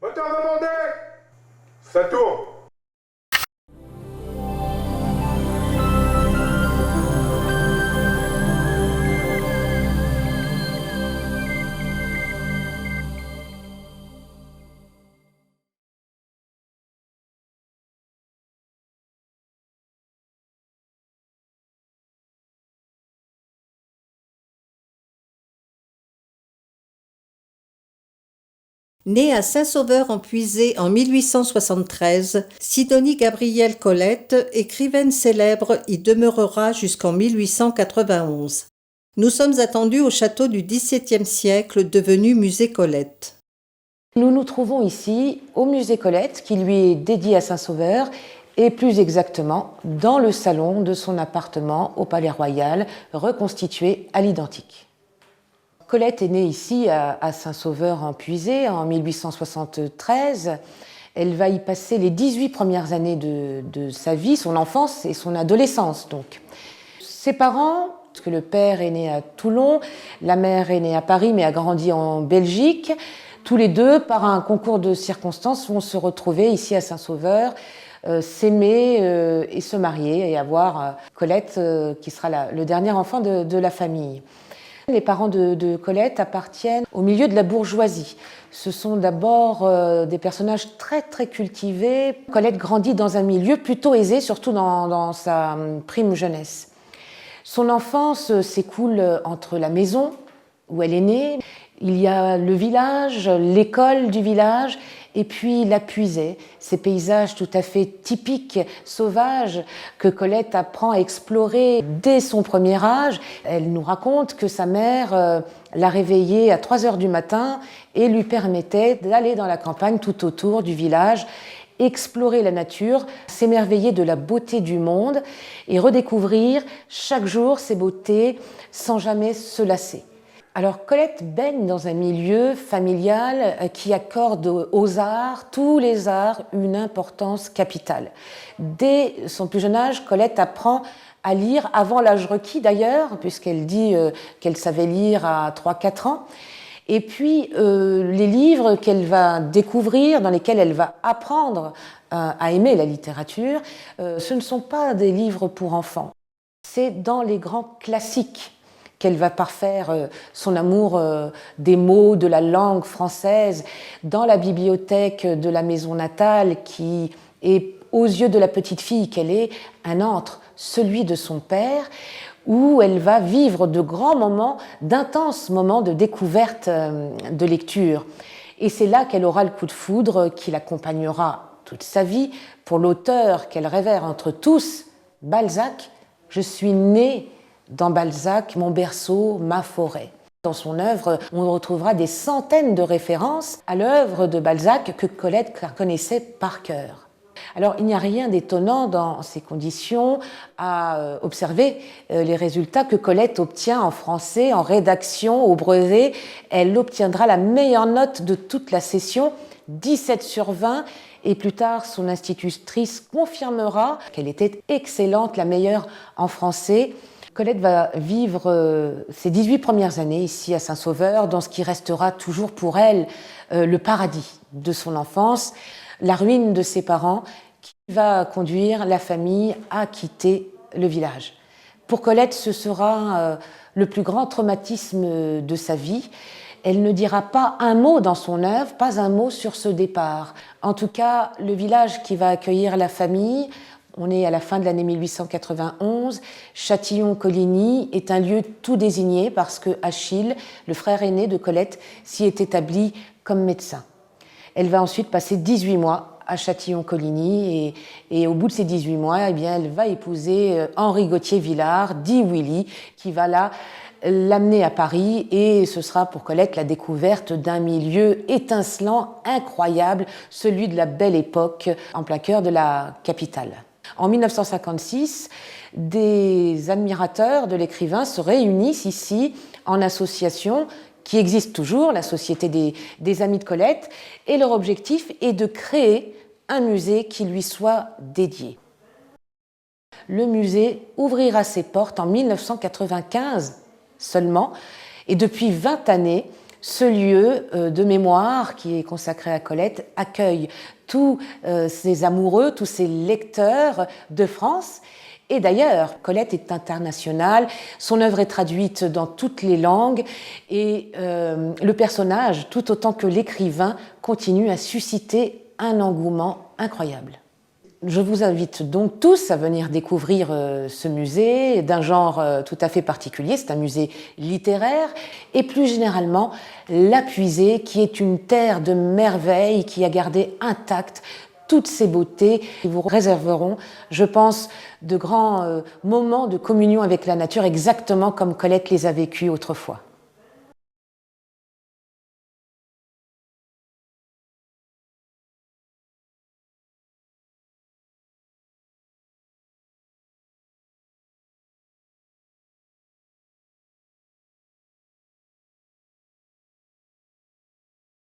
Moteur demandé. Ça tourne. Née à Saint-Sauveur-en-Puisé en 1873, Sidonie Gabrielle Colette, écrivaine célèbre, y demeurera jusqu'en 1891. Nous sommes attendus au château du XVIIe siècle devenu musée Colette. Nous nous trouvons ici au musée Colette qui lui est dédié à Saint-Sauveur et plus exactement dans le salon de son appartement au Palais Royal reconstitué à l'identique. Colette est née ici à Saint-Sauveur-en-Puisé en 1873. Elle va y passer les 18 premières années de sa vie, son enfance et son adolescence donc. Ses parents, parce que le père est né à Toulon, la mère est née à Paris mais a grandi en Belgique, tous les deux, par un concours de circonstances, vont se retrouver ici à Saint-Sauveur, s'aimer et se marier et avoir Colette qui sera le dernier enfant de la famille. Les parents de Colette appartiennent au milieu de la bourgeoisie. Ce sont d'abord des personnages très très cultivés. Colette grandit dans un milieu plutôt aisé, surtout dans sa prime jeunesse. Son enfance s'écoule entre la maison où elle est née, il y a le village, l'école du village, et puis la puisée, ces paysages tout à fait typiques, sauvages, que Colette apprend à explorer dès son premier âge. Elle nous raconte que sa mère l'a réveillée à 3 heures du matin et lui permettait d'aller dans la campagne tout autour du village, explorer la nature, s'émerveiller de la beauté du monde et redécouvrir chaque jour ces beautés sans jamais se lasser. Alors Colette baigne dans un milieu familial qui accorde aux arts, tous les arts, une importance capitale. Dès son plus jeune âge, Colette apprend à lire, avant l'âge requis d'ailleurs, puisqu'elle dit qu'elle savait lire à 3-4 ans. Et puis les livres qu'elle va découvrir, dans lesquels elle va apprendre à aimer la littérature, ce ne sont pas des livres pour enfants. C'est dans les grands classiques qu'elle va parfaire son amour des mots, de la langue française, dans la bibliothèque de la maison natale qui est, aux yeux de la petite fille qu'elle est, un antre, celui de son père, où elle va vivre de grands moments, d'intenses moments de découverte de lecture. Et c'est là qu'elle aura le coup de foudre qui l'accompagnera toute sa vie pour l'auteur qu'elle révère entre tous, Balzac. Je suis née dans Balzac, mon berceau, ma forêt. Dans son œuvre, on retrouvera des centaines de références à l'œuvre de Balzac que Colette connaissait par cœur. Alors, il n'y a rien d'étonnant dans ces conditions à observer les résultats que Colette obtient en français, en rédaction, au brevet. Elle obtiendra la meilleure note de toute la session, 17/20, et plus tard, son institutrice confirmera qu'elle était excellente, la meilleure en français. Colette va vivre ses 18 premières années ici à Saint-Sauveur, dans ce qui restera toujours pour elle le paradis de son enfance, la ruine de ses parents, qui va conduire la famille à quitter le village. Pour Colette, ce sera le plus grand traumatisme de sa vie. Elle ne dira pas un mot dans son œuvre, pas un mot sur ce départ. En tout cas, le village qui va accueillir la famille, on est à la fin de l'année 1891, Châtillon-Coligny est un lieu tout désigné parce que Achille, le frère aîné de Colette, s'y est établi comme médecin. Elle va ensuite passer 18 mois à Châtillon-Coligny et au bout de ces 18 mois, eh bien, elle va épouser Henri Gauthier-Villars, dit Willy, qui va là l'amener à Paris et ce sera pour Colette la découverte d'un milieu étincelant, incroyable, celui de la belle époque en plein cœur de la capitale. En 1956, des admirateurs de l'écrivain se réunissent ici en association qui existe toujours, la Société des Amis de Colette, et leur objectif est de créer un musée qui lui soit dédié. Le musée ouvrira ses portes en 1995 seulement, et depuis 20 années, Ce lieu de mémoire qui est consacré à Colette accueille tous ces amoureux, tous ces lecteurs de France. Et d'ailleurs, Colette est internationale, son œuvre est traduite dans toutes les langues et le personnage, tout autant que l'écrivain, continue à susciter un engouement incroyable. Je vous invite donc tous à venir découvrir ce musée d'un genre tout à fait particulier. C'est un musée littéraire et plus généralement la Puisée qui est une terre de merveilles qui a gardé intactes toutes ces beautés qui vous réserveront, je pense, de grands moments de communion avec la nature exactement comme Colette les a vécus autrefois.